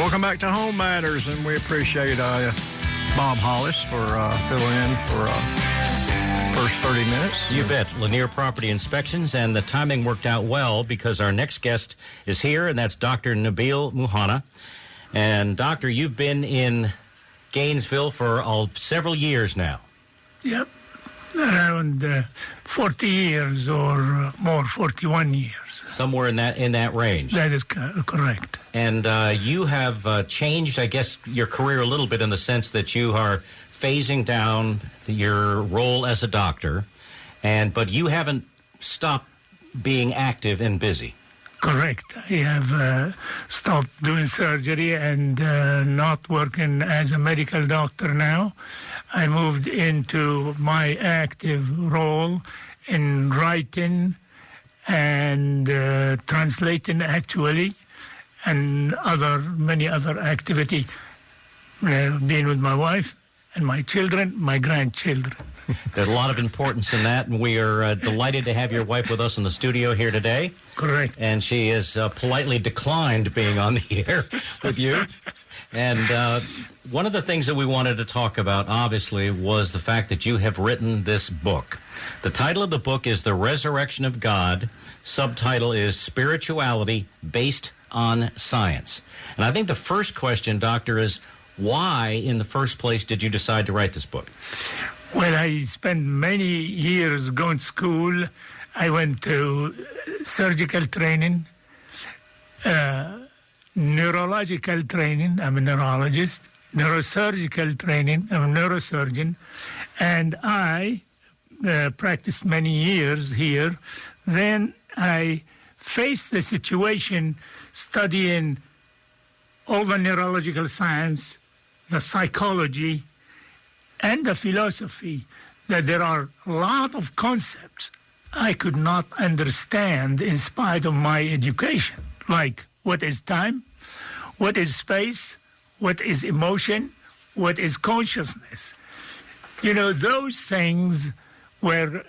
Welcome back to Home Matters, and we appreciate Bob Hollis for filling in for first 30 minutes. You bet. Lanier Property Inspections, and the timing worked out well because our next guest is here, and that's Dr. Nabil Muhanna. And, Doctor, you've been in Gainesville for several years now. Yep, around 40 years or more, 41 years. Somewhere in that range. That is correct. And you have changed, I guess, your career a little bit in the sense that you are phasing down your role as a doctor, but you haven't stopped being active and busy. Correct. I have stopped doing surgery and not working as a medical doctor now. I moved into my active role in writing and translating, actually, and many other activity, being with my wife and my children, my grandchildren. There's a lot of importance in that, and we are delighted to have your wife with us in the studio here today. Correct. And she has politely declined being on the air with you. And one of the things that we wanted to talk about, obviously, was the fact that you have written this book. The title of the book is The Resurrection of God. Subtitle is Spirituality Based on Science. And I think the first question, Doctor, is why, in the first place, did you decide to write this book? Well, I spent many years going to school. I went to surgical training, neurological training. I'm a neurologist. Neurosurgical training. I'm a neurosurgeon. And I practiced many years here. Then I faced the situation studying all the neurological science, the psychology, and the philosophy, that there are a lot of concepts I could not understand in spite of my education, like what is time, what is space, what is emotion, what is consciousness. You know, those things were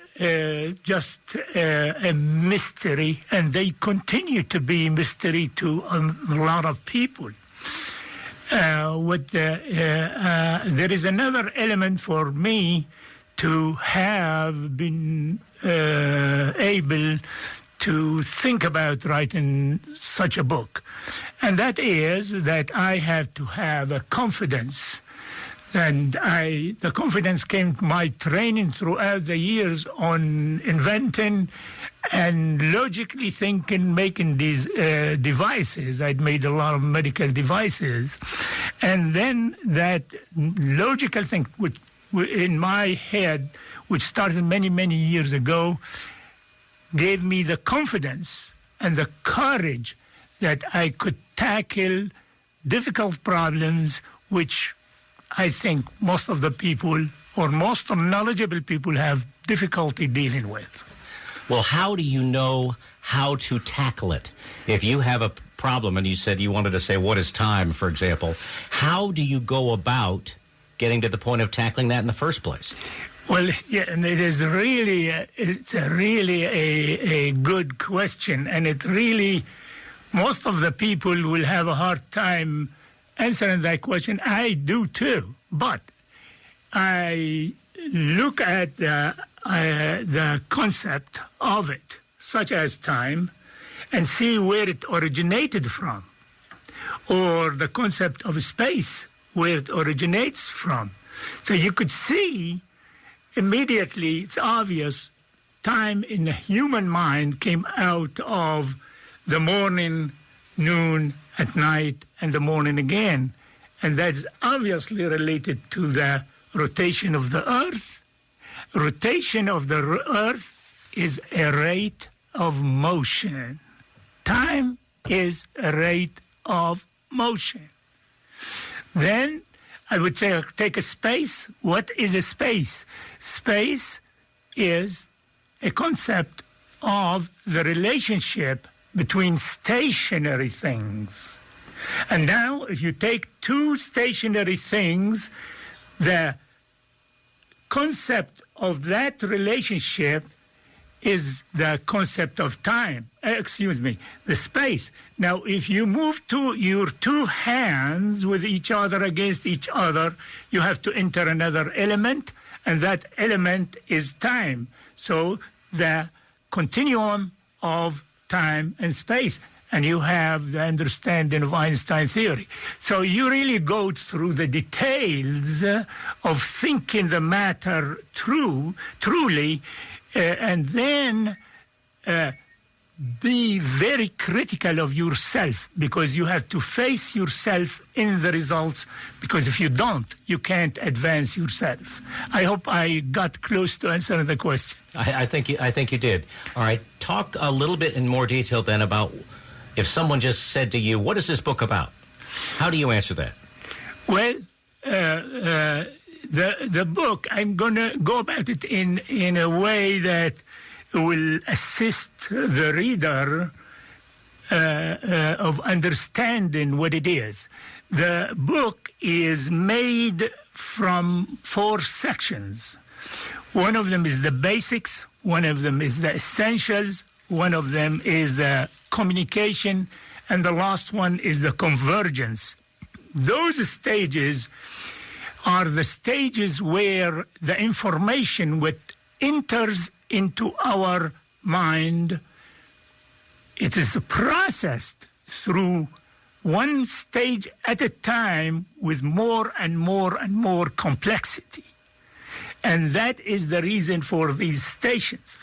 just a mystery, and they continue to be a mystery to a lot of people. There is another element for me to have been able to think about writing such a book. And that is that I have to have a confidence. And the confidence came to my training throughout the years on inventing and logically thinking, making these devices. I'd made a lot of medical devices. And then that logical thing which in my head, which started many, many years ago, gave me the confidence and the courage that I could tackle difficult problems which I think most of the people or most of knowledgeable people have difficulty dealing with. Well, how do you know how to tackle it? If you have a problem, and you said you wanted to say, what is time, for example, how do you go about getting to the point of tackling that in the first place? Well, yeah, and it is really, it's a good question, and it really, most of the people will have a hard time answering that question. I do too, but I look at the concept of it, such as time, and see where it originated from, or the concept of space, where it originates from. So you could see immediately, it's obvious, time in the human mind came out of the morning, noon, at night, and the morning again. And that's obviously related to the rotation of the Earth. Rotation of the Earth is a rate of motion. Time is a rate of motion. Then I would say, take a space. What is a space? Space is a concept of the relationship between stationary things. And now, if you take two stationary things, the concept of that relationship is the concept of time. The space. Now, if you move your two hands with each other against each other, you have to enter another element, and that element is time. So the continuum of time and space, and you have the understanding of Einstein theory. So you really go through the details of thinking the matter truly, and then be very critical of yourself, because you have to face yourself in the results, because if you don't, you can't advance yourself. I hope I got close to answering the question. I think you did. All right. Talk a little bit in more detail then about if someone just said to you, what is this book about? How do you answer that? Well, the book, I'm going to go about it in a way that will assist the reader of understanding what it is. The book is made from 4 sections. One of them is the basics, one of them is the essentials, one of them is the communication, and the last one is the convergence. Those stages are the stages where the information which enters into our mind, it is processed through one stage at a time with more and more and more complexity. And that is the reason for these stations.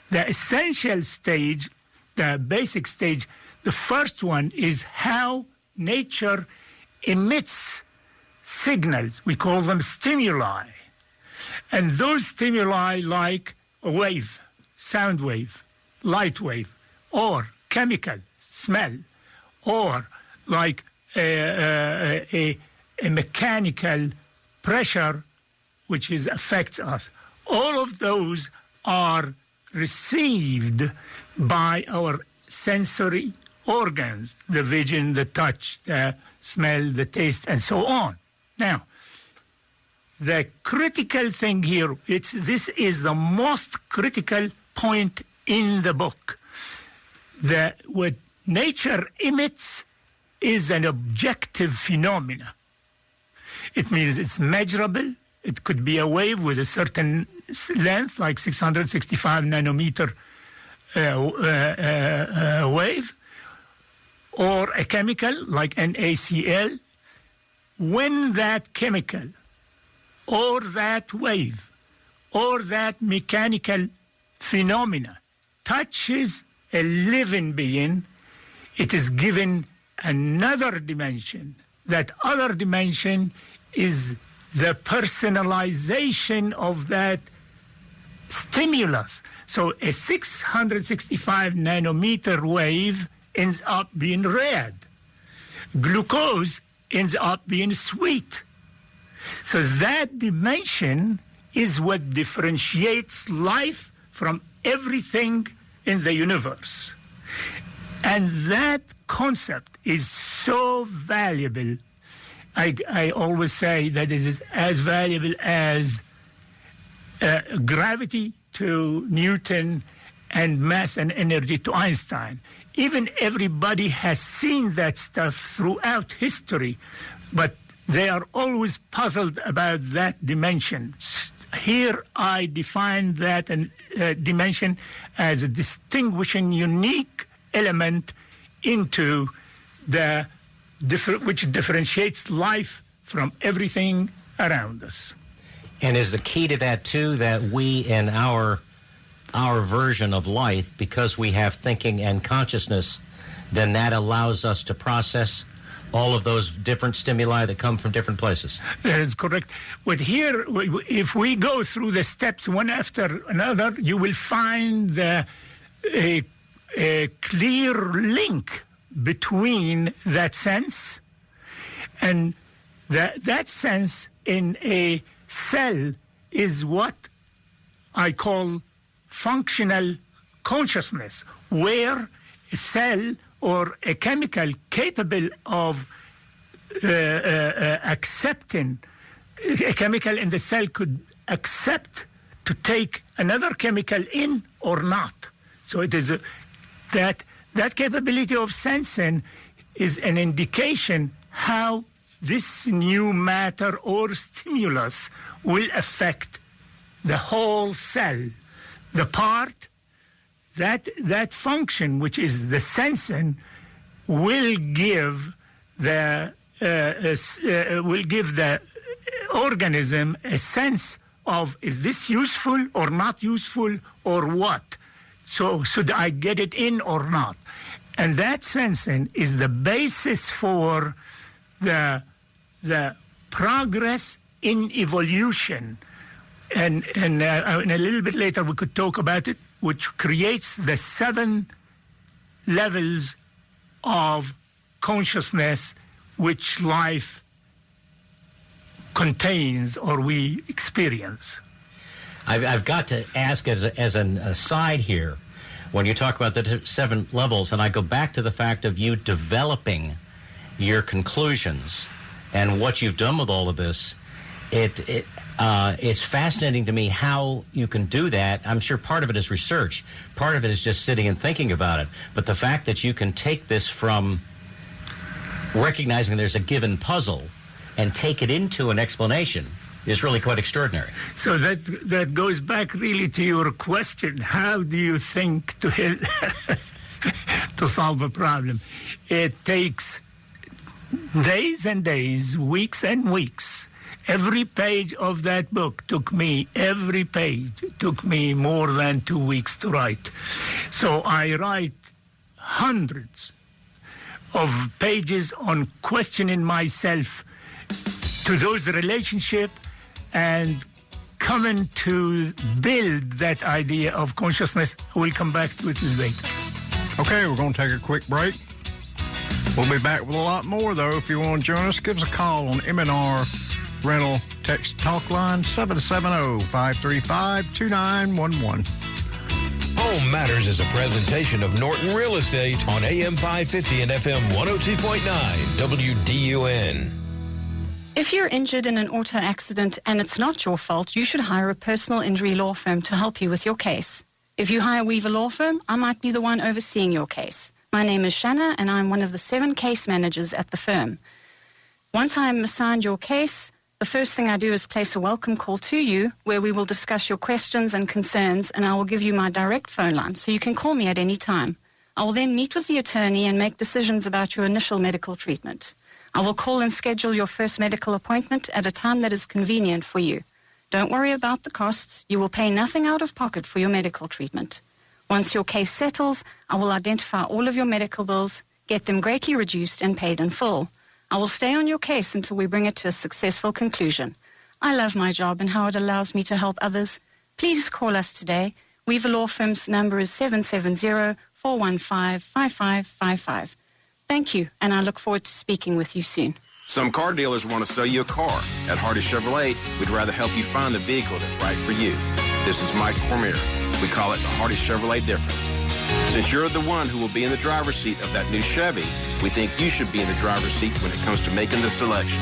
The essential stage, the basic stage, the first one is how nature emits signals. We call them stimuli. And those stimuli, like a wave, sound wave, light wave, or chemical, smell, or like a mechanical pressure which affects us. All of those are received by our sensory organs, the vision, the touch, the smell, the taste, and so on. Now, the critical thing here, this is the most critical point in the book. What nature emits is an objective phenomena. It means it's measurable. It could be a wave with a certain length, like 665 nanometer wave, or a chemical like NaCl. When that chemical or that wave or that mechanical phenomena touches a living being, it is given another dimension. That other dimension is the personalization of that stimulus. So a 665 nanometer wave ends up being red. Glucose ends up being sweet. So that dimension is what differentiates life from everything in the universe. And that concept is so valuable. I always say that it is as valuable as gravity to Newton and mass and energy to Einstein. Even everybody has seen that stuff throughout history, but they are always puzzled about that dimension. Here I define that dimension as a distinguishing, unique element into which differentiates life from everything around us. And is the key to that, too, that we in our version of life, because we have thinking and consciousness, then that allows us to process all of those different stimuli that come from different places? That is correct. But here, if we go through the steps one after another, you will find a clear link between that sense and that sense in a cell is what I call functional consciousness, where a cell or a chemical capable of accepting, a chemical in the cell could accept to take another chemical in or not. So it is that capability of sensing is an indication how this new matter or stimulus will affect the whole cell. The part that function, which is the sensing, will give the organism a sense of, is this useful or not useful or what? So should I get it in or not? And that sensing is the basis for the progress in evolution. And a little bit later we could talk about it, which creates the 7 levels of consciousness which life contains or we experience. I've got to ask as an aside here, when you talk about the 7 levels, and I go back to the fact of you developing your conclusions and what you've done with all of this, it's fascinating to me how you can do that. I'm sure part of it is research. Part of it is just sitting and thinking about it. But the fact that you can take this from recognizing there's a given puzzle and take it into an explanation is really quite extraordinary. So that goes back really to your question. How do you think to solve a problem? It takes days and days, weeks and weeks. Every page of that book took me more than 2 weeks to write. So I write hundreds of pages on questioning myself to those relationships and coming to build that idea of consciousness. We'll come back to it later. Okay, we're going to take a quick break. We'll be back with a lot more, though. If you want to join us, give us a call on M&R Rental Text Talk Line 770-535-2911. Home Matters is a presentation of Norton Real Estate on AM 550 and FM 102.9 WDUN. If you're injured in an auto accident and it's not your fault, you should hire a personal injury law firm to help you with your case. If you hire Weaver Law Firm, I might be the one overseeing your case. My name is Shanna, and I'm one of the 7 case managers at the firm. Once I'm assigned your case, the first thing I do is place a welcome call to you where we will discuss your questions and concerns, and I will give you my direct phone line so you can call me at any time. I will then meet with the attorney and make decisions about your initial medical treatment. I will call and schedule your first medical appointment at a time that is convenient for you. Don't worry about the costs. You will pay nothing out of pocket for your medical treatment. Once your case settles, I will identify all of your medical bills, get them greatly reduced and paid in full. I will stay on your case until we bring it to a successful conclusion. I love my job and how it allows me to help others. Please call us today. Weaver Law Firm's number is 770-415-5555. Thank you, and I look forward to speaking with you soon. Some car dealers want to sell you a car. At Hardy Chevrolet, we'd rather help you find the vehicle that's right for you. This is Mike Cormier. We call it the Hardy Chevrolet difference. Since you're the one who will be in the driver's seat of that new Chevy, we think you should be in the driver's seat when it comes to making the selection.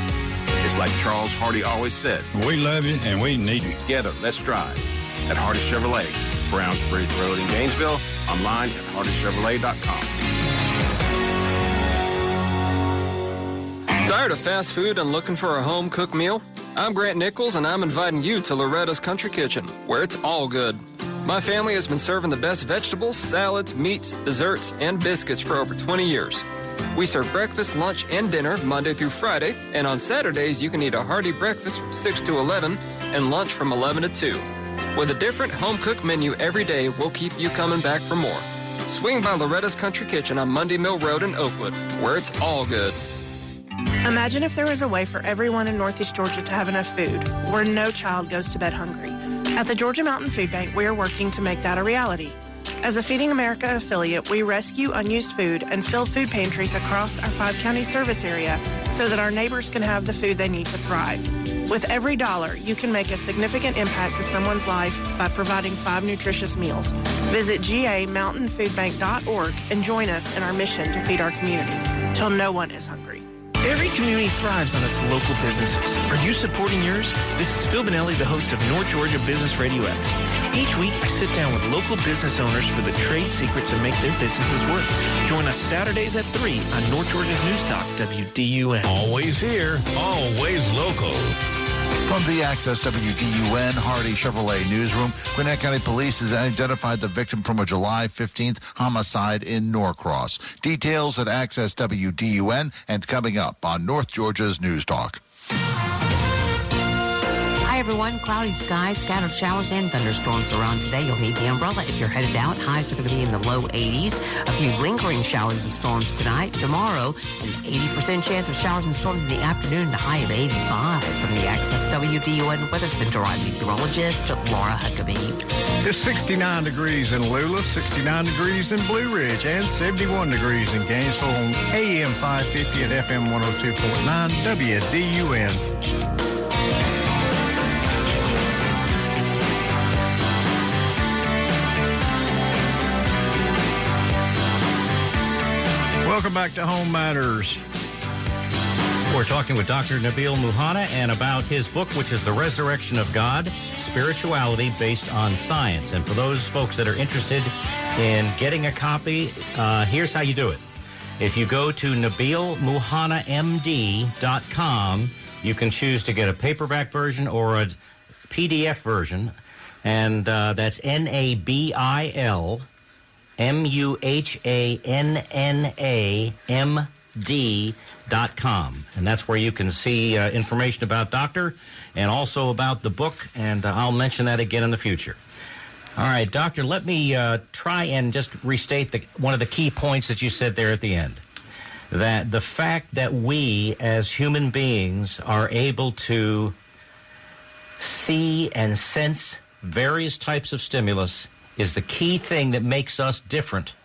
It's like Charles Hardy always said. We love you and we need you. Together, let's drive. At Hardy Chevrolet, Browns Bridge Road in Gainesville, online at hardychevrolet.com. Tired of fast food and looking for a home-cooked meal? I'm Grant Nichols, and I'm inviting you to Loretta's Country Kitchen, where it's all good. My family has been serving the best vegetables, salads, meats, desserts, and biscuits for over 20 years. We serve breakfast, lunch, and dinner Monday through Friday, and on Saturdays you can eat a hearty breakfast from 6 to 11 and lunch from 11 to 2. With a different home-cooked menu every day, we'll keep you coming back for more. Swing by Loretta's Country Kitchen on Mundy Mill Road in Oakwood, where it's all good. Imagine if there was a way for everyone in Northeast Georgia to have enough food, where no child goes to bed hungry. At the Georgia Mountain Food Bank, we are working to make that a reality. As a Feeding America affiliate, we rescue unused food and fill food pantries across our 5-county service area so that our neighbors can have the food they need to thrive. With every dollar, you can make a significant impact to someone's life by providing 5 nutritious meals. Visit gamountainfoodbank.org and join us in our mission to feed our community till no one is hungry. Every community thrives on its local businesses. Are you supporting yours? This is Phil Bonelli, the host of North Georgia Business Radio X. Each week, I sit down with local business owners for the trade secrets that make their businesses work. Join us Saturdays at 3 on North Georgia's News Talk, WDUN. Always here, always local. From the Access WDUN Hardy Chevrolet newsroom, Gwinnett County Police has identified the victim from a July 15th homicide in Norcross. Details at Access WDUN and coming up on North Georgia's News Talk. Hi, everyone. Cloudy skies, scattered showers, and thunderstorms around today. You'll need the umbrella if you're headed out. Highs are going to be in the low 80s. A few lingering showers and storms tonight. Tomorrow, an 80% chance of showers and storms in the afternoon, a high of 85. From the Access WDUN Weather Center, I'm meteorologist Laura Huckabee. It's 69 degrees in Lula, 69 degrees in Blue Ridge, and 71 degrees in Gainesville on AM 550 and FM 102.9 WDUN. Welcome back to Home Matters. We're talking with Dr. Nabil Muhanna and about his book, which is The Resurrection of God, Spirituality Based on Science. And for those folks that are interested in getting a copy, here's how you do it. If you go to NabilMuhannamD.com, you can choose to get a paperback version or a PDF version. And that's NabilMuhannamD.com. And that's where you can see information about Doctor and also about the book. And I'll mention that again in the future. All right, Doctor, let me try and just restate one of the key points that you said there at the end. That the fact that we as human beings are able to see and sense various types of stimulus is the key thing that makes us different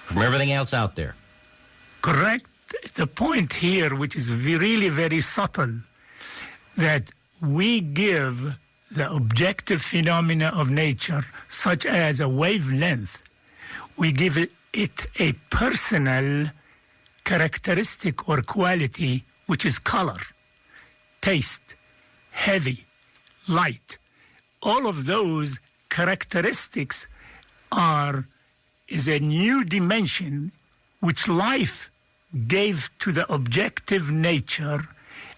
from everything else out there. Correct. The point here, which is really very subtle, that we give the objective phenomena of nature, such as a wavelength, we give it a personal characteristic or quality, which is color, taste, heavy, light. All of those characteristics is a new dimension which life gave to the objective nature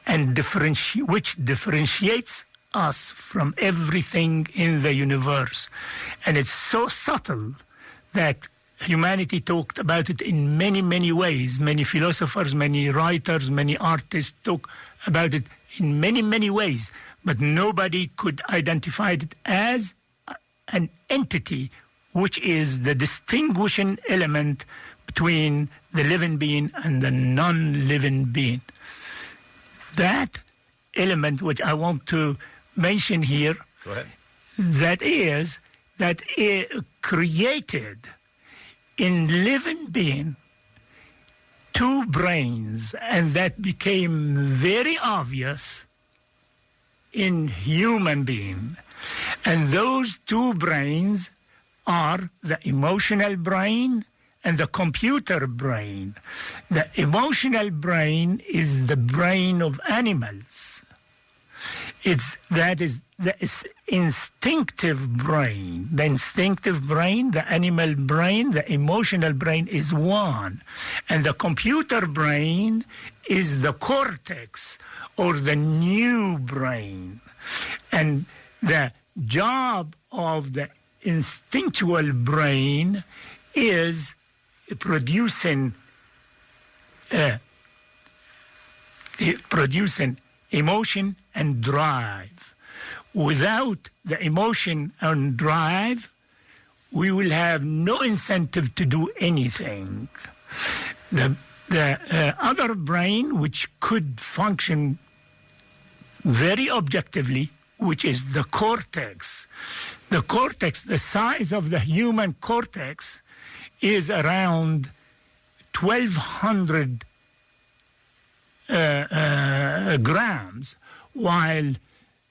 and which differentiates us from everything in the universe. And it's so subtle that humanity talked about it in many, many ways. Many philosophers, many writers, many artists talk about it in many, many ways. But nobody could identify it as an entity, which is the distinguishing element between the living being and the non-living being. That element, which I want to mention here, go ahead. That it created in living being two brains, and that became very obvious in human being. And those two brains are the emotional brain and the computer brain. The emotional brain is the brain of animals. That is the instinctive brain. The instinctive brain, the animal brain, the emotional brain is one. And the computer brain is the cortex or the new brain. And the job of the instinctual brain is producing emotion and drive. Without the emotion and drive, we will have no incentive to do anything. The other brain, which could function very objectively, which is the cortex. The cortex, the size of the human cortex is around 1,200 grams, while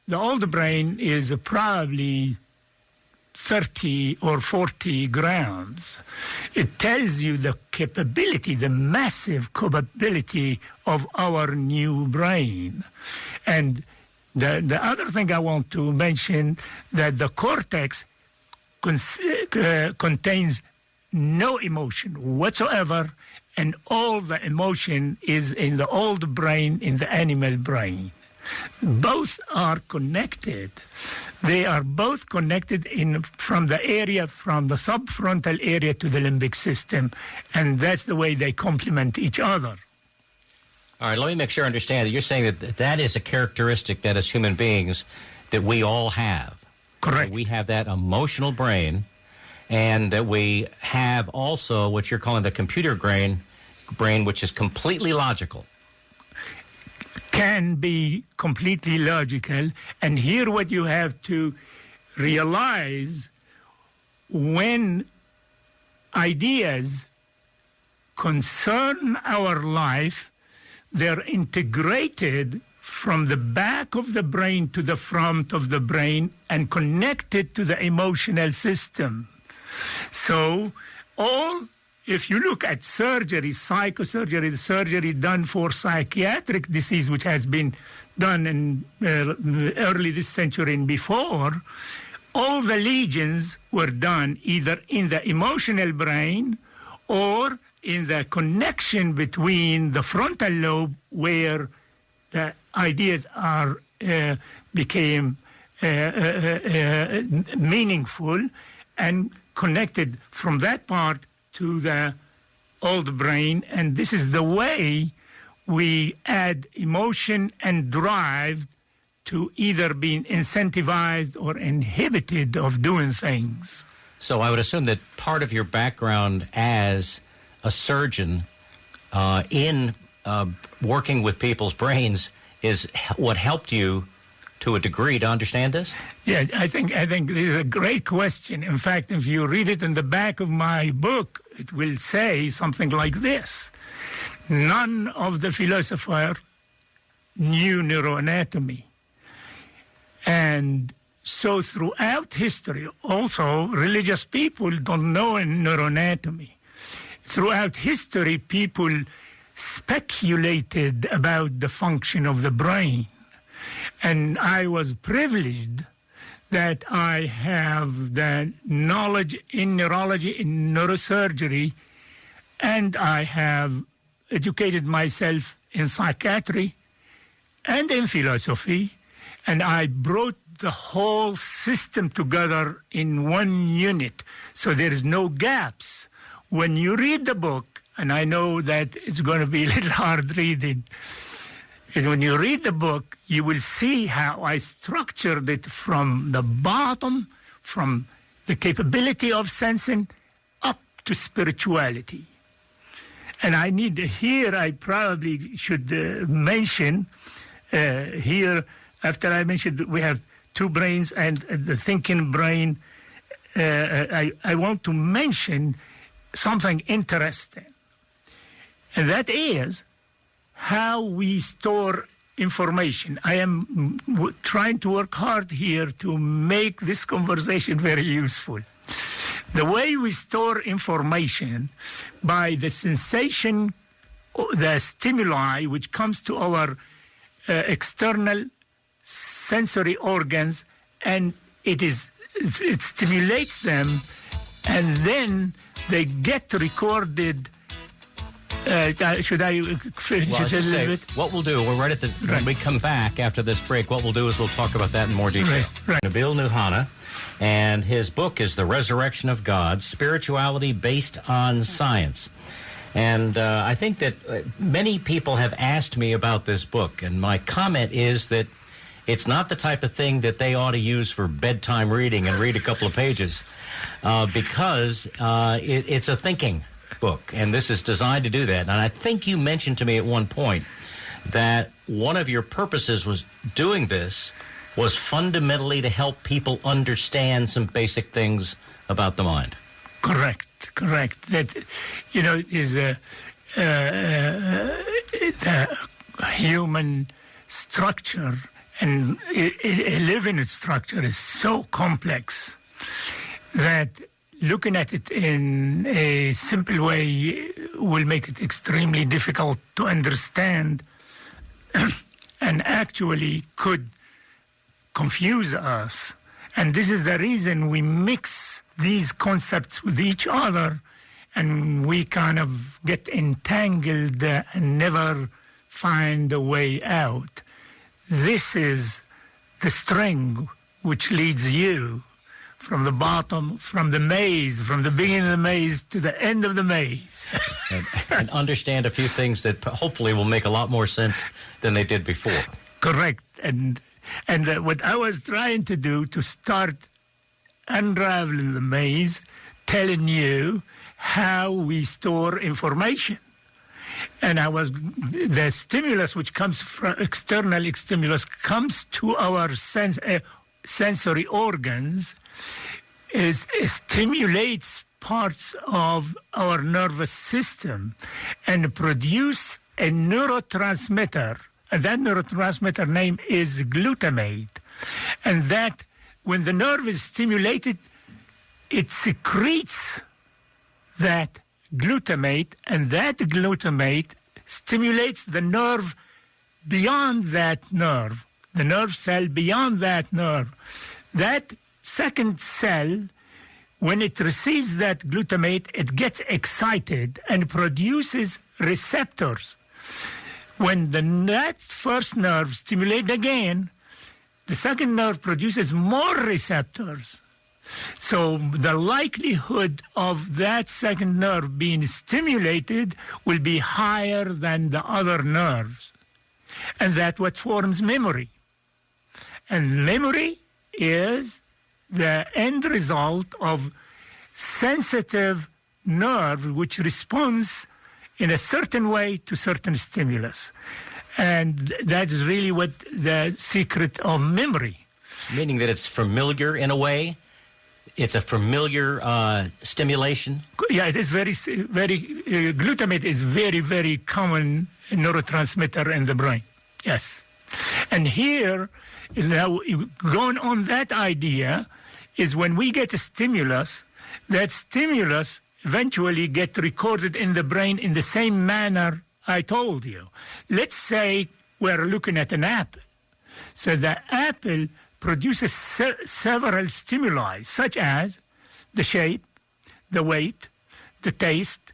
the older brain is probably 30 or 40 grams. It tells you the capability, the massive capability of our new brain. And the other thing I want to mention, that the cortex contains no emotion whatsoever, and all the emotion is in the old brain, in the animal brain. Both are connected. They are both connected from the subfrontal area to the limbic system, and that's the way they complement each other. All right, let me make sure I understand that you're saying that is a characteristic that as human beings that we all have. Correct. That we have that emotional brain, and that we have also what you're calling the computer brain, which is completely logical. Can be completely logical. And here what you have to realize, when ideas concern our life, they're integrated from the back of the brain to the front of the brain and connected to the emotional system. So if you look at surgery, psychosurgery, the surgery done for psychiatric disease, which has been done in early this century and before, all the lesions were done either in the emotional brain or in the connection between the frontal lobe, where the ideas became meaningful, and connected from that part to the old brain. And this is the way we add emotion and drive to either being incentivized or inhibited of doing things. So I would assume that part of your background as a surgeon in working with people's brains is what helped you to a degree to understand this? Yeah, I think this is a great question. In fact, if you read it in the back of my book, it will say something like this: none of the philosophers knew neuroanatomy. And so throughout history, also religious people don't know neuroanatomy. Throughout history, people speculated about the function of the brain. And I was privileged that I have the knowledge in neurology, in neurosurgery, and I have educated myself in psychiatry and in philosophy, and I brought the whole system together in one unit, so there is no gaps. When you read the book, and I know that it's going to be a little hard reading, and when you read the book, you will see how I structured it from the bottom, from the capability of sensing up to spirituality. And I probably should mention here, after I mentioned that we have two brains and the thinking brain, I want to mention something interesting. And that is how we store information. I am trying to work hard here to make this conversation very useful. The way we store information, by the sensation, the stimuli which comes to our external sensory organs, and it stimulates them, and then they get recorded. Should I finish it a little bit? What we'll do, we're when we come back after this break, what we'll do is we'll talk about that in more detail. Right. Nabil Nuhana, and his book is The Resurrection of God, Spirituality Based on Science. And I think that many people have asked me about this book, and my comment is that it's not the type of thing that they ought to use for bedtime reading and read a couple of pages, because it's a thinking book, and this is designed to do that. And I think you mentioned to me at one point that one of your purposes was doing this was fundamentally to help people understand some basic things about the mind. Correct. That, is the human structure and a living structure is so complex. that looking at it in a simple way will make it extremely difficult to understand and actually could confuse us. And this is the reason we mix these concepts with each other, and we kind of get entangled and never find a way out. This is the string which leads you from the bottom, from the maze, from the beginning of the maze to the end of the maze. and understand a few things that hopefully will make a lot more sense than they did before. Correct. And what I was trying to do to start unraveling the maze, telling you how we store information. And the stimulus which comes from external stimulus comes to our sensory organs, stimulates parts of our nervous system and produce a neurotransmitter. And that neurotransmitter name is glutamate. And that, when the nerve is stimulated, it secretes that glutamate, and that glutamate stimulates the nerve beyond that nerve, the nerve cell beyond that nerve. That second cell, when it receives that glutamate, it gets excited and produces receptors. When that first nerve stimulates again, the second nerve produces more receptors. So the likelihood of that second nerve being stimulated will be higher than the other nerves. And that's what forms memory. And memory is the end result of sensitive nerve which responds in a certain way to certain stimulus. And that's really what the secret of memory. Meaning that it's familiar in a way? It's a familiar stimulation? Yeah, it is very, glutamate is very, very common neurotransmitter in the brain. Yes. And here, now, going on that idea is when we get a stimulus, that stimulus eventually get recorded in the brain in the same manner I told you. Let's say we're looking at an apple. So the apple produces several stimuli, such as the shape, the weight, the taste,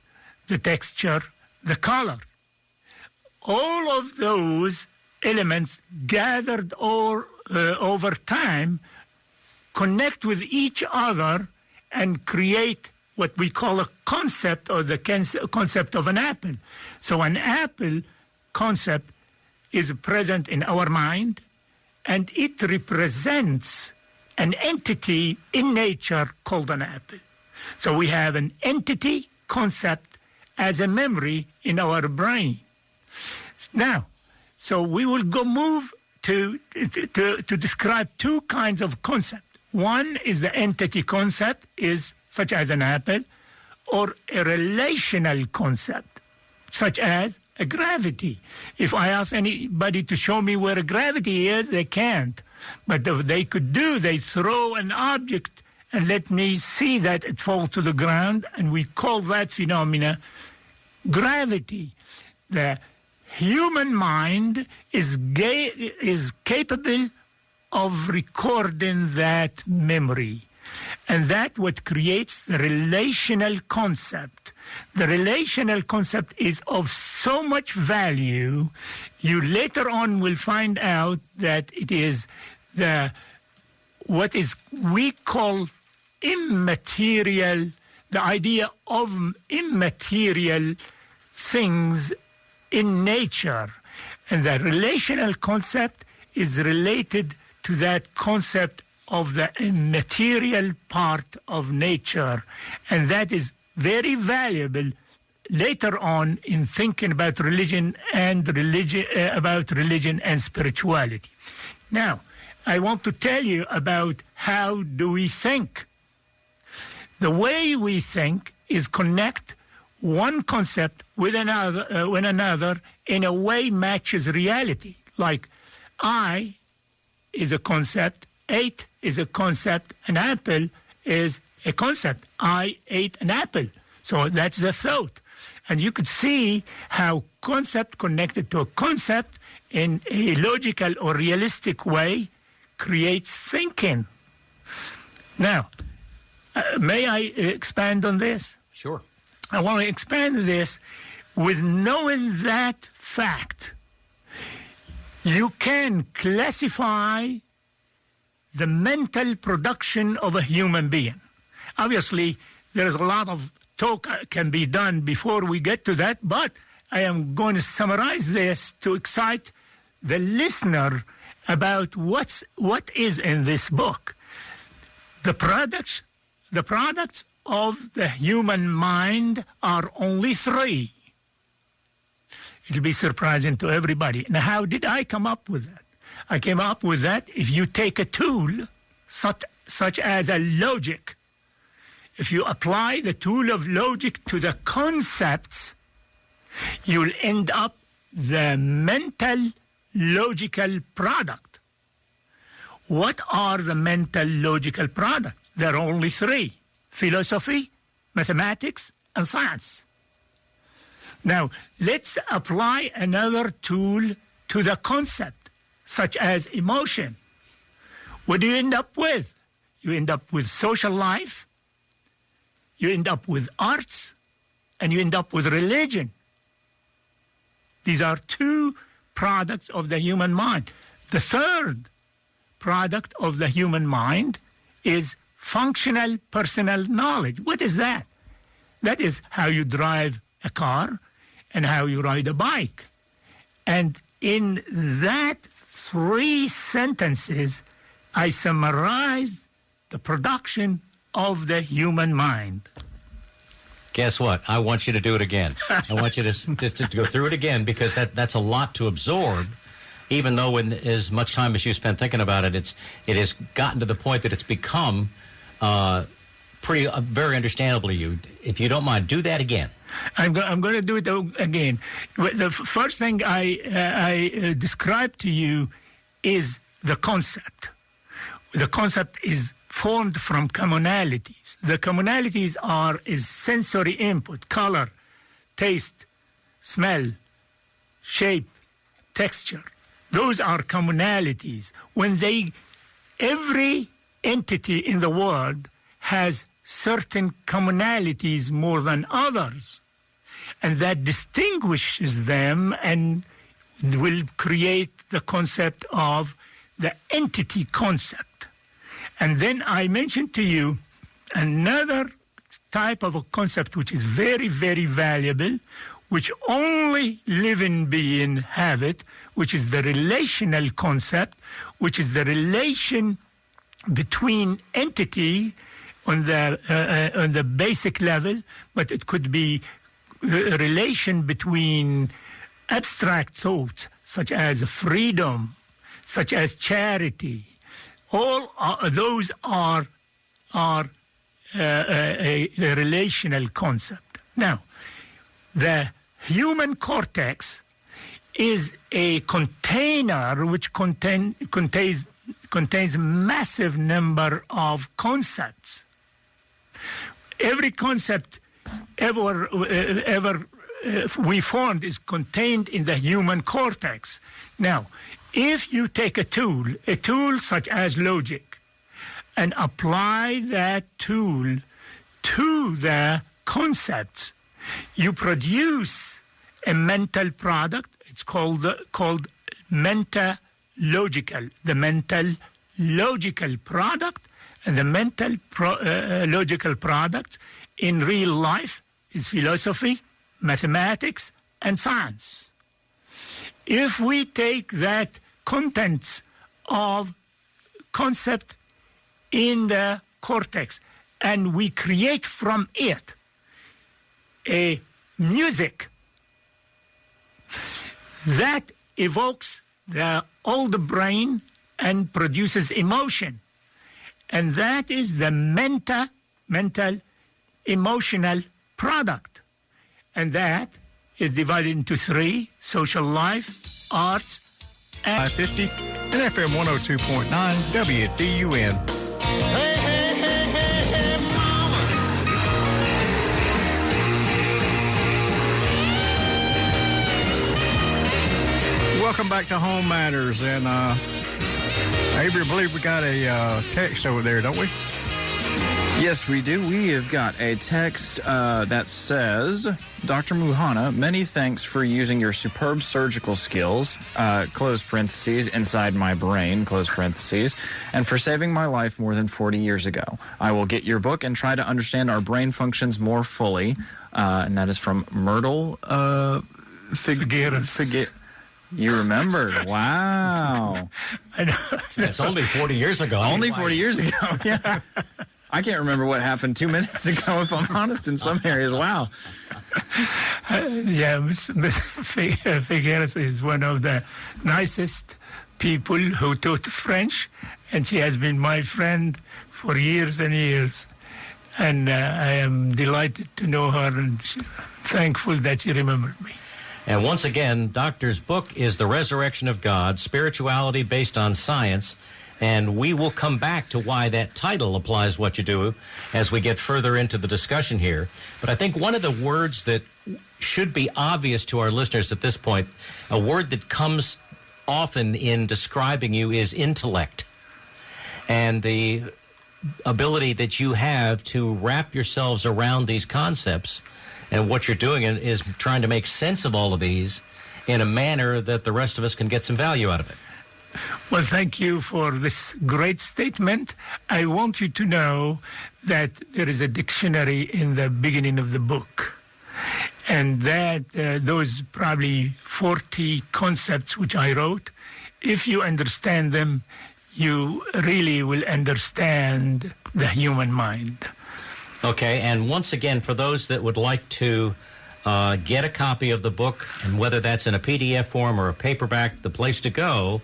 the texture, the color. All of those elements gathered over time connect with each other and create what we call a concept, or the concept of an apple. So an apple concept is present in our mind, and it represents an entity in nature called an apple. So we have an entity concept as a memory in our brain. Now, so we will move to describe two kinds of concept. One is the entity concept, is such as an apple, or a relational concept, such as a gravity. If I ask anybody to show me where a gravity is, they can't. But if they could they throw an object and let me see that it falls to the ground, and we call that phenomena gravity. The human mind is capable of recording that memory. And that's what creates the relational concept. The relational concept is of so much value, you later on will find out that it is what we call immaterial, the idea of immaterial things in nature. And the relational concept is related to that concept of the immaterial part of nature. And that is very valuable later on in thinking about religion and spirituality. Now, I want to tell you about how do we think. The way we think is connect one concept with another in a way matches reality. Like I is a concept, 8 is a concept, an apple is a concept. I ate an apple. So that's the thought. And you could see how concept connected to a concept in a logical or realistic way creates thinking. Now, may I expand on this? Sure. I want to expand this with knowing that fact. You can classify the mental production of a human being. Obviously, there's a lot of talk can be done before we get to that, but I am going to summarize this to excite the listener about what is in this book. The products of the human mind are only 3. It'll be surprising to everybody. Now, how did I come up with that? I came up with that if you take a tool such as a logic. If you apply the tool of logic to the concepts, you'll end up the mental logical product. What are the mental logical products? There are only 3: philosophy, mathematics, and science. Now, let's apply another tool to the concept, such as emotion. What do you end up with? You end up with social life, you end up with arts, and you end up with religion. These are 2 products of the human mind. The third product of the human mind is functional personal knowledge. What is that? That is how you drive a car and how you ride a bike. And in that 3 sentences, I summarized the production of the human mind. Guess what? I want you to do it again. I want you to go through it again, because that's a lot to absorb, even though in as much time as you spent thinking about it, it has gotten to the point that it's become very understandable to you. If you don't mind, do that again. I'm going to do it again. The first thing I described to you is the concept. The concept is formed from commonalities. The commonalities is sensory input: color, taste, smell, shape, texture. Those are commonalities. Every entity in the world has certain commonalities more than others, and that distinguishes them and will create the concept of the entity concept. And then I mentioned to you another type of a concept which is very, very valuable, which only living beings have it, which is the relational concept, which is the relation between entity on the basic level, but it could be a relation between abstract thoughts, such as freedom, such as charity. All those are a relational concept. Now, the human cortex is a container which contains massive number of concepts. Every concept ever we formed is contained in the human cortex. Now, if you take a tool such as logic, and apply that tool to the concepts, you produce a mental product. It's called mental logical. The mental logical product, and the mental logical product in real life is philosophy, mathematics, and science. If we take that contents of concept in the cortex and we create from it a music that evokes all the brain and produces emotion, and that is the mental emotional product, and that is divided into 3: social life, arts, and 550 and FM 102.9 WDUN. Hey, hey, hey, hey, hey, welcome back to Home Matters. And, Avery, I believe we got a text over there, don't we? Yes, we do. We have got a text that says, Dr. Muhana, many thanks for using your superb surgical skills, close parentheses, inside my brain, close parentheses, and for saving my life more than 40 years ago. I will get your book and try to understand our brain functions more fully. And that is from Myrtle Figueres. You remembered. Wow. It's only 40 years ago. Only 40 years ago, yeah. I can't remember what happened 2 minutes ago, if I'm honest, in some areas. Wow. Ms. Figueres is one of the nicest people who taught French, and she has been my friend for years and years. And I am delighted to know her and thankful that she remembered me. And once again, Doctor's book is The Resurrection of God, Spirituality Based on Science. And we will come back to why that title applies what you do as we get further into the discussion here. But I think one of the words that should be obvious to our listeners at this point, a word that comes often in describing you is intellect. And the ability that you have to wrap yourselves around these concepts. And what you're doing is trying to make sense of all of these in a manner that the rest of us can get some value out of it. Well, thank you for this great statement. I want you to know that there is a dictionary in the beginning of the book, and that those probably 40 concepts which I wrote, if you understand them, you really will understand the human mind. Okay, and once again, for those that would like to get a copy of the book, and whether that's in a PDF form or a paperback, the place to go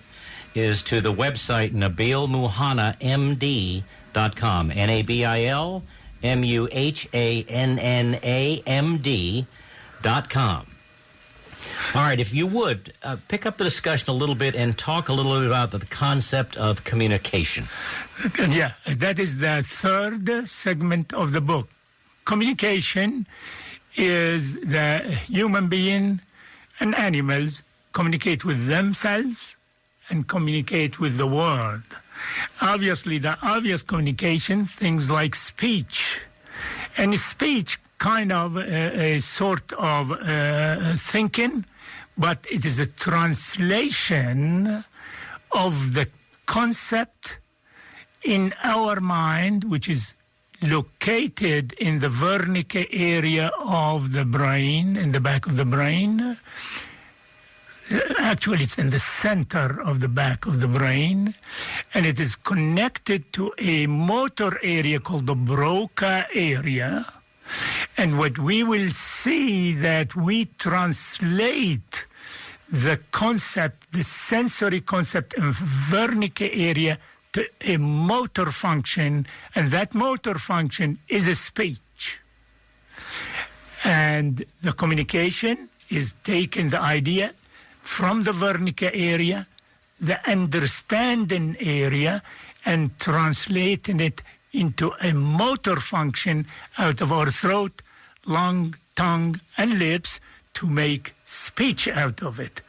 is to the website NabilMuhannaMD.com, NabilMuhannaMD.com. All right, if you would, pick up the discussion a little bit and talk a little bit about the concept of communication. Yeah, that is the third segment of the book. Communication is the human being and animals communicate with themselves and communicate with the world. Obviously, the obvious communication, things like speech. And speech kind of a sort of thinking, but it is a translation of the concept in our mind, which is located in the Wernicke area of the brain, in the back of the brain. Actually, it's in the center of the back of the brain, and it is connected to a motor area called the Broca area. And what we will see that we translate the concept, the sensory concept in Wernicke area to a motor function, and that motor function is a speech. And the communication is taking the idea from the Wernicke area, the understanding area, and translating it into a motor function out of our throat, lung, tongue, and lips to make speech out of it.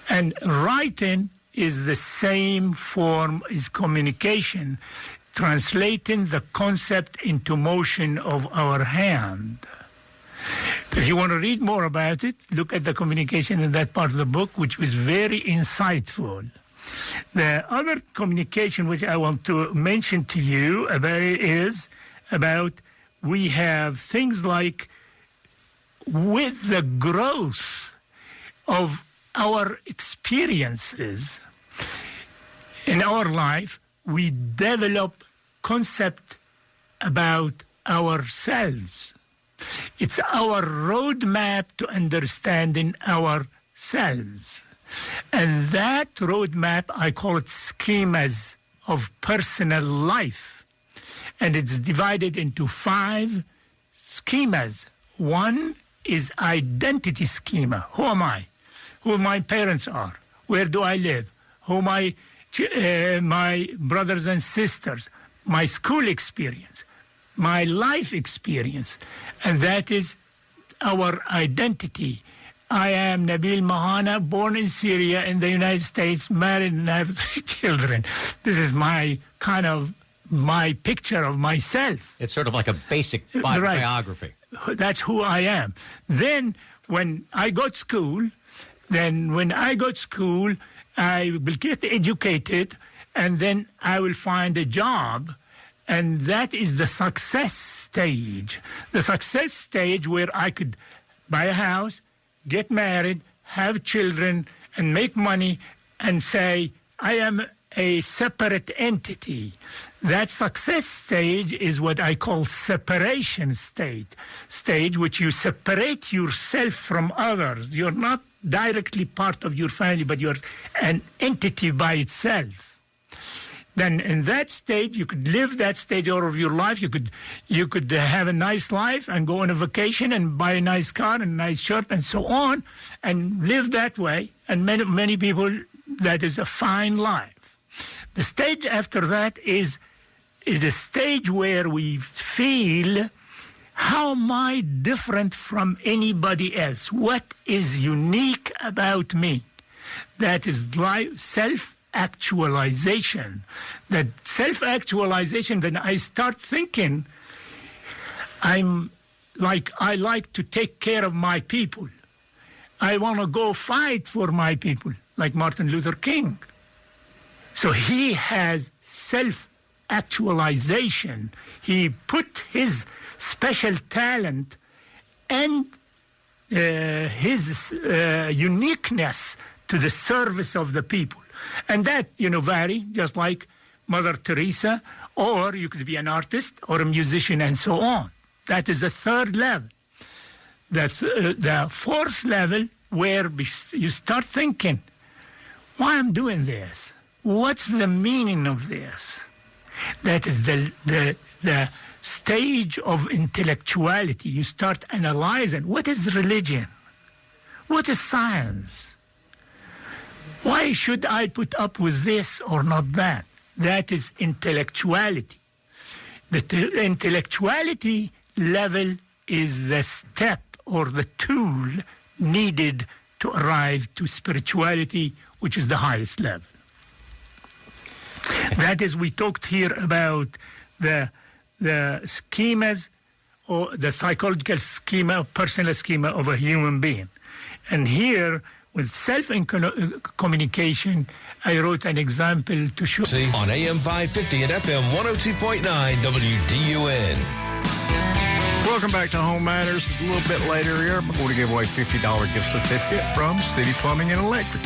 And writing is the same form as communication, translating the concept into motion of our hand. If you want to read more about it, look at the communication in that part of the book, which was very insightful. The other communication which I want to mention to you about is about we have things like with the growth of our experiences in our life, we develop concept about ourselves. It's our roadmap to understanding ourselves. And that roadmap, I call it schemas of personal life. And it's divided into 5 schemas. One is identity schema. Who am I? Who my parents are? Where do I live? Who my brothers and sisters? My school experience. My life experience. And that is our identity. I am Nabil Muhana, born in Syria in the United States, married and have 3 children. This is my picture of myself. It's sort of like a basic biography. That's who I am. Then when I got school, I will get educated, and then I will find a job, and that is the success stage. The success stage where I could buy a house, get married, have children, and make money, and say, I am a separate entity. That success stage is what I call separation stage which you separate yourself from others. You're not directly part of your family, but you're an entity by itself. Then in that stage, you could live that stage all of your life. You could have a nice life and go on a vacation and buy a nice car and a nice shirt and so on, and live that way. And many people, that is a fine life. The stage after that is a stage where we feel, how am I different from anybody else? What is unique about me? That is self-actualization. That self-actualization, then I start thinking, I like to take care of my people. I want to go fight for my people, like Martin Luther King. So he has self-actualization. He put his special talent and his uniqueness to the service of the people. And that, vary, just like Mother Teresa, or you could be an artist or a musician and so on. That is the third level. The fourth level, where you start thinking, why I'm doing this? What's the meaning of this? That is the stage of intellectuality. You start analyzing, what is religion? What is science? Why should I put up with this or not that? That is intellectuality. The intellectuality level is the step or the tool needed to arrive to spirituality, which is the highest level. That is, we talked here about the schemas, or the psychological schema, personal schema of a human being. And here, with self-communication, I wrote an example to show. On AM 550 and FM 102.9 WDUN. Welcome back to Home Matters. A little bit later here, before we give away $50 gift certificate from City Plumbing and Electric.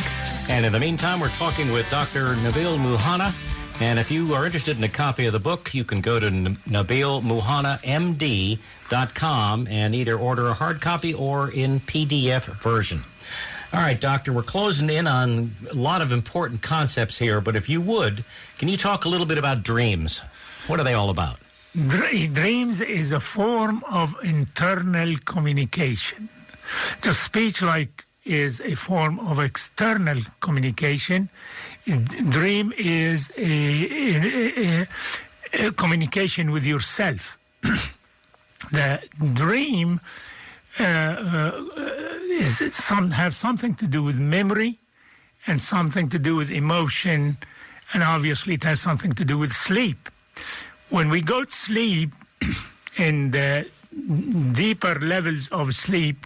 And in the meantime, we're talking with Dr. Nabil Muhana. And if you are interested in a copy of the book, you can go to NabilMuhanaMD.com and either order a hard copy or in PDF version. All right, Doctor, we're closing in on a lot of important concepts here, but if you would, can you talk a little bit about dreams? What are they all about? Dreams is a form of internal communication. Just speech is a form of external communication. Dream is a communication with yourself. The dream have something to do with memory and something to do with emotion, and obviously it has something to do with sleep. When we go to sleep, in the deeper levels of sleep,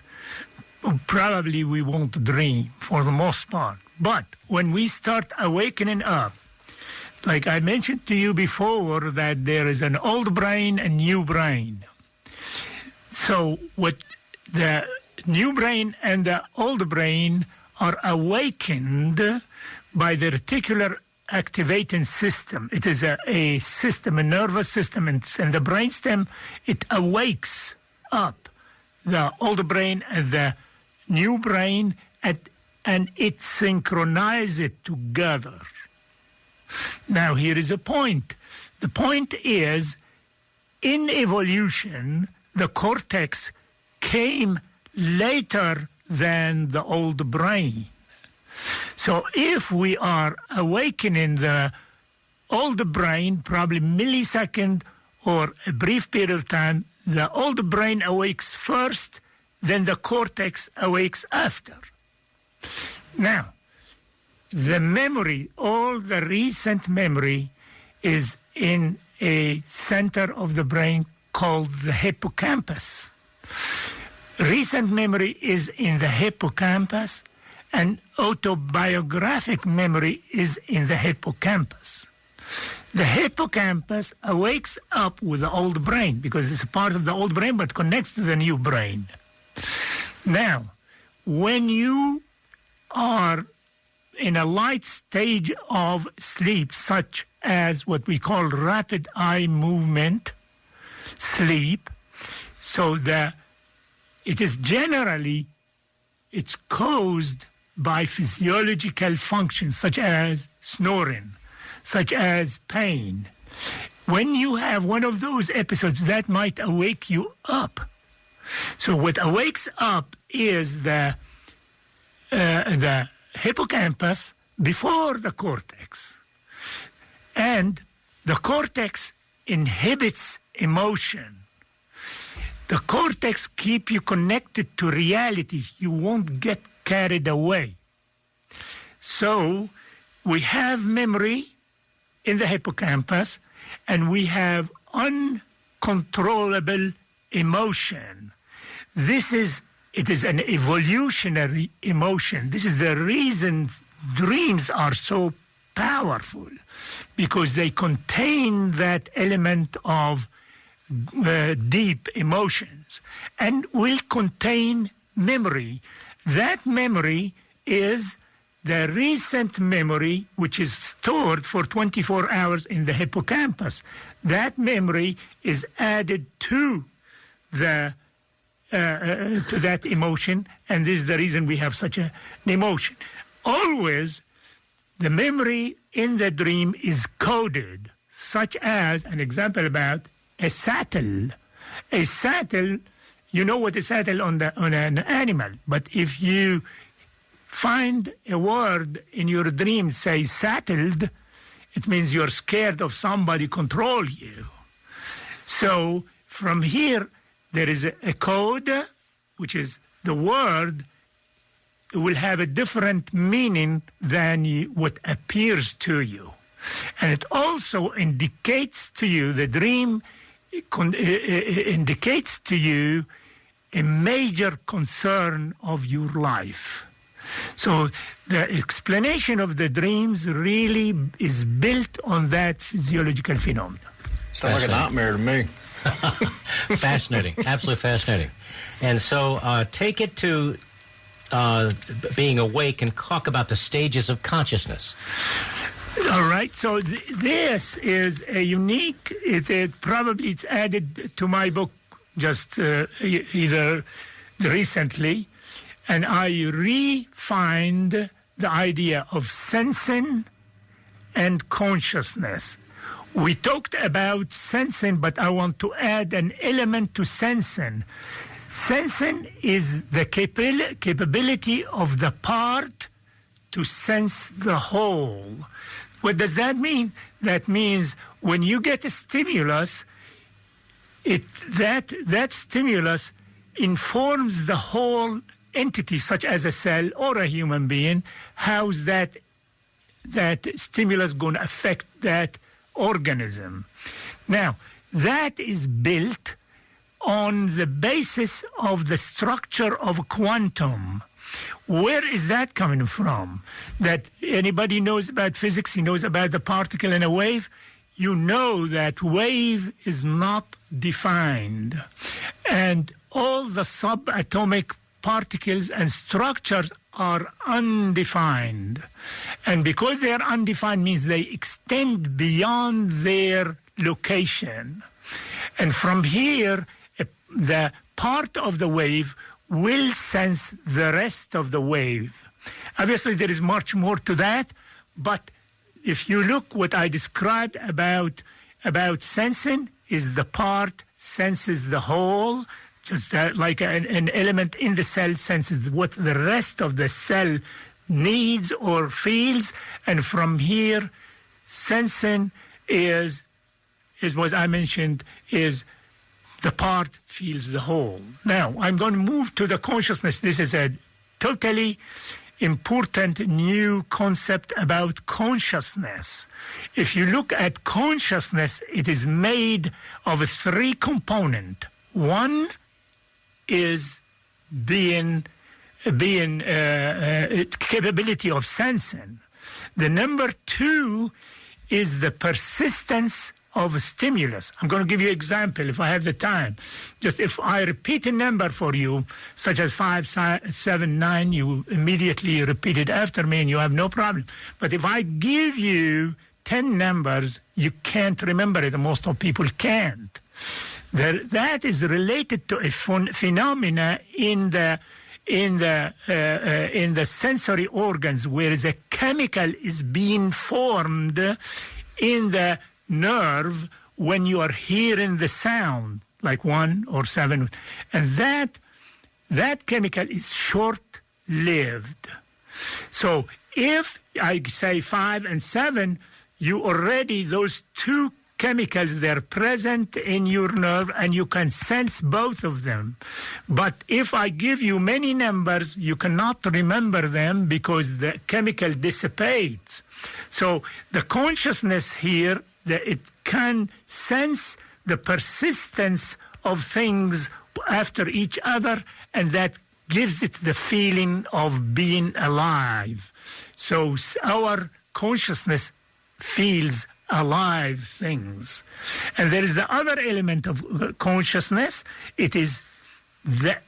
probably we won't dream for the most part. But when we start awakening up, like I mentioned to you before, that there is an old brain and new brain. So what the new brain and the old brain are awakened by the reticular activating system. It is a system, a nervous system, and the brainstem, it awakes up the old brain and the new brain, and it synchronizes it together. Now, here is a point. The point is, in evolution, the cortex came later than the old brain. So if we are awakening the old brain, probably millisecond or a brief period of time, the old brain awakes first, then the cortex awakes after. Now, the memory, all the recent memory, is in a center of the brain called the hippocampus. Recent memory is in the hippocampus, and autobiographic memory is in the hippocampus. The hippocampus awakes up with the old brain because it's a part of the old brain but connects to the new brain. Now, when you are in a light stage of sleep, such as what we call rapid eye movement sleep, so it is generally, it's caused by physiological functions such as snoring, such as pain. When you have one of those episodes, that might awake you up. So what awakes up is the hippocampus before the cortex. And the cortex inhibits emotion. The cortex keeps you connected to reality. You won't get carried away. So we have memory in the hippocampus, and we have uncontrollable emotion. It is an evolutionary emotion. This is the reason dreams are so powerful, because they contain that element of deep emotions and will contain memory. That memory is the recent memory, which is stored for 24 hours in the hippocampus. That memory is added to that emotion, and this is the reason we have such an emotion. Always, the memory in the dream is coded, such as an example about a saddle. A saddle, you know what a saddle on an animal, but if you find a word in your dream, say saddled, it means you're scared of somebody control you. So from here, there is a code, which is the word will have a different meaning than what appears to you. And it also indicates to you, the dream indicates to you a major concern of your life. So the explanation of the dreams really is built on that physiological phenomenon. Sounds like a nightmare to me. Fascinating, absolutely fascinating. And so take it to being awake and talk about the stages of consciousness. All right, so this is a unique, probably it's added to my book just either recently, and I refined the idea of sensing and consciousness. We talked about sensing, but I want to add an element to sensing. Sensing is the capability of the part to sense the whole. What does that mean? That means when you get a stimulus, that stimulus informs the whole entity, such as a cell or a human being, how's that stimulus going to affect that organism. Now, that is built on the basis of the structure of quantum. Where is that coming from? That anybody knows about physics, he knows about the particle and a wave. You know that wave is not defined. And all the subatomic particles and structures are undefined. And because they are undefined means they extend beyond their location. And from here, the part of the wave will sense the rest of the wave. Obviously, there is much more to that, but if you look what I described about sensing, is the part senses the whole, just like an element in the cell senses what the rest of the cell needs or feels, and from here, sensing is what I mentioned, is the part feels the whole. Now, I'm going to move to the consciousness. This is a totally important new concept about consciousness. If you look at consciousness, it is made of 3 components. One is capability of sensing. The number 2 is the persistence of a stimulus. I'm going to give you an example if I have the time. Just if I repeat a number for you, such as 5, 7, 9, you immediately repeat it after me and you have no problem. But if I give you 10 numbers, you can't remember it. Most of people can't. That is related to a phenomena in the sensory organs, where a chemical is being formed in the nerve when you are hearing the sound, like 1 or 7, and that chemical is short-lived. So if I say 5 and 7, you already, those 2 chemicals, they're present in your nerve and you can sense both of them. But if I give you many numbers, you cannot remember them because the chemical dissipates. So the consciousness here, that it can sense the persistence of things after each other, and that gives it the feeling of being alive. So our consciousness feels alive things. And there is the other element of consciousness. It is that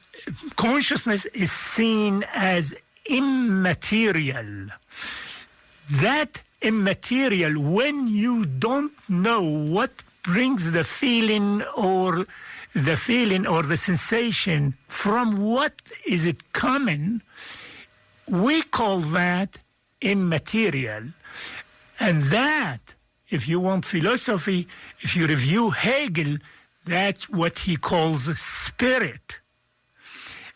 consciousness is seen as immaterial. That immaterial, when you don't know what brings the feeling or the sensation, from what is it coming, we call that immaterial. And that, if you want philosophy, if you review Hegel, that's what he calls spirit.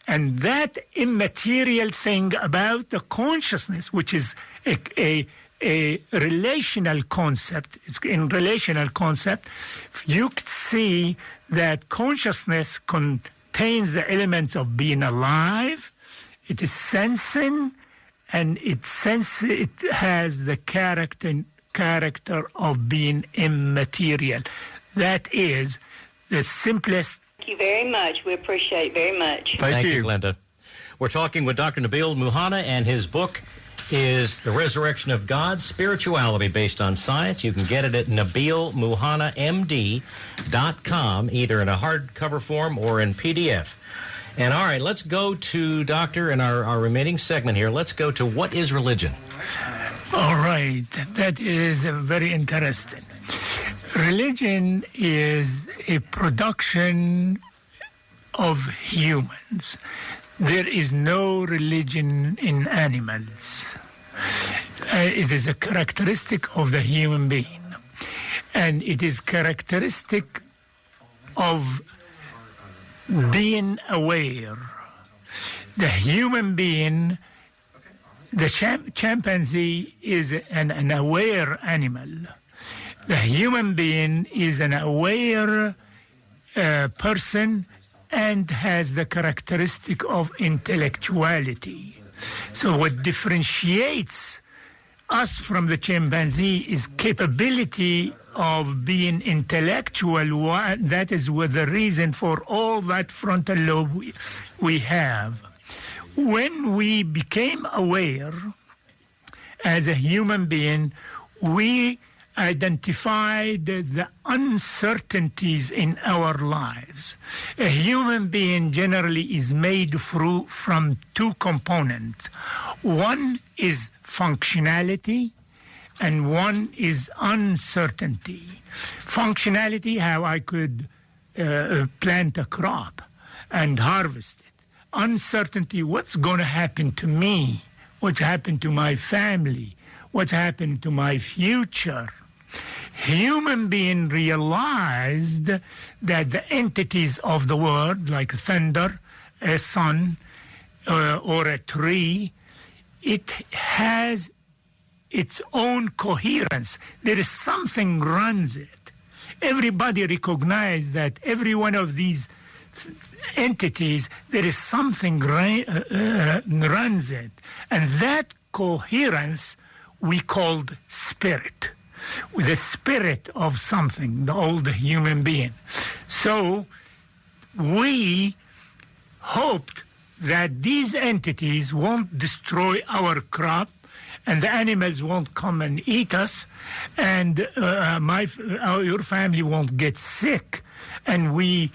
And that immaterial thing about the consciousness, which is a relational concept, it's in relational concept, you could see that consciousness contains the elements of being alive, it is sensing, and it has the character of being immaterial. That is the simplest. Thank you very much. We appreciate it very much. Thank you, Glenda. We're talking with Dr. Nabil Muhana, and his book is The Resurrection of God, Spirituality Based on Science. You can get it at NabilMuhanaMD.com, either in a hardcover form or in PDF. And all right, let's go to, Doctor, in our remaining segment here, let's go to what is religion? All right, that is very interesting. Religion is a production of humans. There is no religion in animals. It is a characteristic of the human being. And it is characteristic of being aware. The human being, the chimpanzee is an aware animal. The human being is an aware person and has the characteristic of intellectuality. So what differentiates us from the chimpanzee is capability of being intellectual. That is the reason for all that frontal lobe we have. When we became aware as a human being, we identified the uncertainties in our lives. A human being generally is made from 2 components. One is functionality, and one is uncertainty. Functionality, how I could plant a crop and harvest it. Uncertainty, what's going to happen to me? What's happened to my family? What's happened to my future? Human being realized that the entities of the world, like thunder, a sun, or a tree, it has its own coherence. There is something runs it. everybody recognizes that every one of these entities, there is something runs it. And that coherence we called spirit. The spirit of something, the old human being. So we hoped that these entities won't destroy our crop and the animals won't come and eat us, and your family won't get sick. And we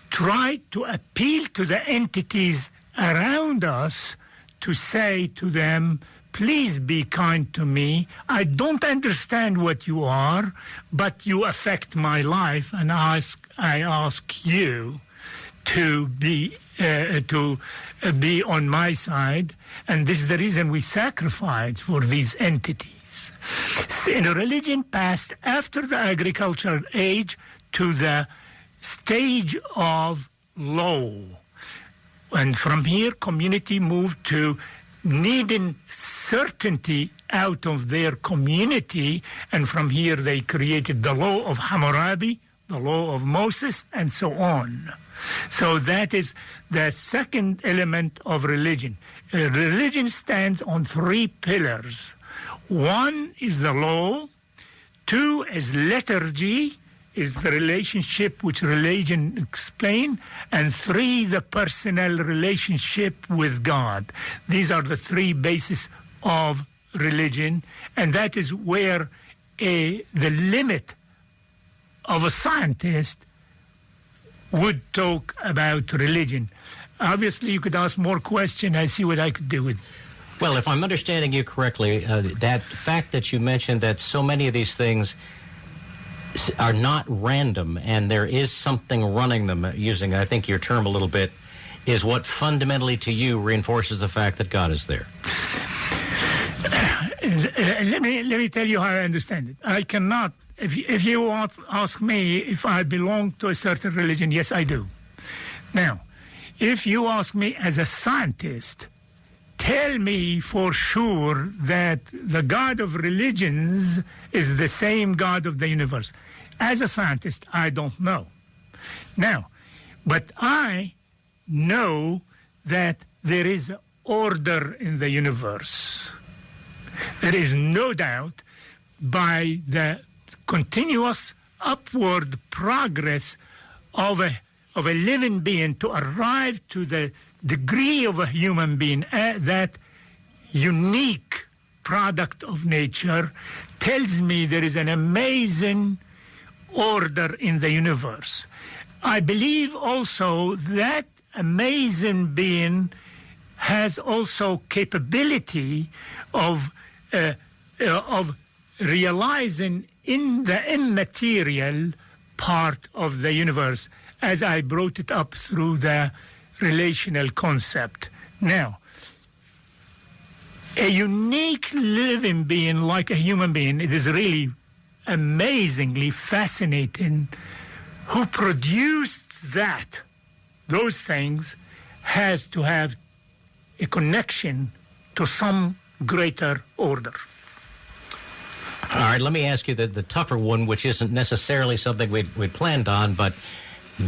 tried to appeal to the entities around us to say to them, please be kind to me. I don't understand what you are, but you affect my life, and I ask you to be on my side, and this is the reason we sacrifice for these entities. In a religion passed after the agricultural age to the stage of law, and from here community moved to needing certainty out of their community, and from here they created the law of Hammurabi, the law of Moses, and so on. So that is the second element of religion. Religion stands on three pillars. One is the law, two is liturgy, is the relationship which religion explains, and three, the personal relationship with God. These are the three bases of religion, and that is where the limit of a scientist would talk about religion. Obviously, you could ask more questions. I see what I could do with. Well, if I'm understanding you correctly, that fact that you mentioned that so many of these things are not random and there is something running them, using, I think, your term a little bit, is what fundamentally to you reinforces the fact that God is there. Let me tell you how I understand it. I cannot. If you ask me if I belong to a certain religion, yes, I do. Now, if you ask me as a scientist, tell me for sure that the God of religions is the same God of the universe. As a scientist, I don't know. Now, but I know that there is order in the universe. There is no doubt by the continuous upward progress of a living being to arrive to the degree of a human being, that unique product of nature, tells me there is an amazing order in the universe. I believe also that amazing being has also capability of realizing in the immaterial part of the universe, as I brought it up through the relational concept. Now, a unique living being like a human being, it is really amazingly fascinating who produced those things has to have a connection to some greater order. All right, let me ask you the tougher one, which isn't necessarily something we'd planned on, but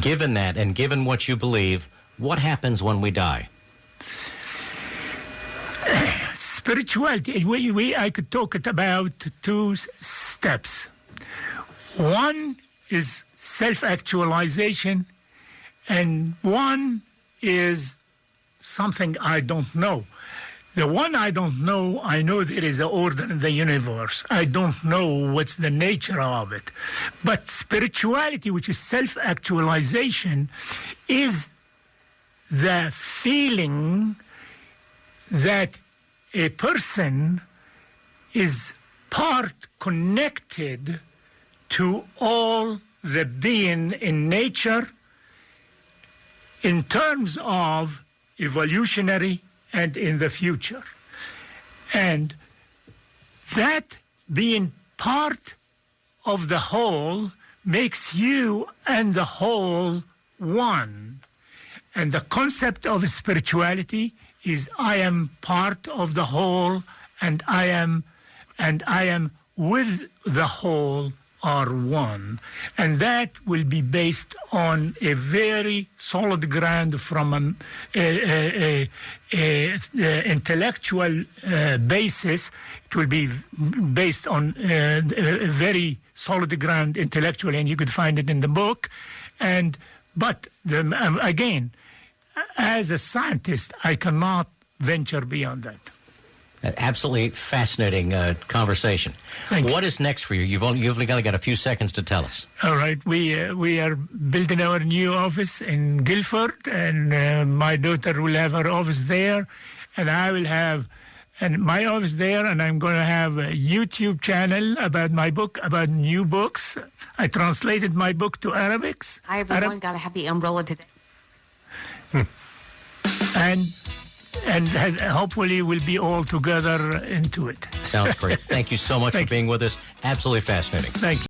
given that and given what you believe, what happens when we die? Spirituality, I could talk about two steps. One is self-actualization, and one is something I don't know. The one I don't know, I know there is an order in the universe. I don't know what's the nature of it. But spirituality, which is self-actualization, is the feeling that a person is part connected to all the being in nature in terms of evolutionary and in the future. And that being part of the whole makes you and the whole one. And the concept of spirituality is I am part of the whole, and I am with the whole are one. And that will be based on a very solid ground from a intellectual basis. It will be based on a very solid ground intellectually, and you could find it in the book. But again, as a scientist, I cannot venture beyond that. Absolutely fascinating conversation. What is next for you? You've only got a few seconds to tell us. All right. We are building our new office in Guilford, and my daughter will have her office there, and I will have my office there, and I'm going to have a YouTube channel about my book, about new books. I translated my book to Arabic. Hi, everyone. Got to have the umbrella today. And hopefully we'll be all together into it. Sounds great. Thank you so much for being with us. Absolutely fascinating. Thank you.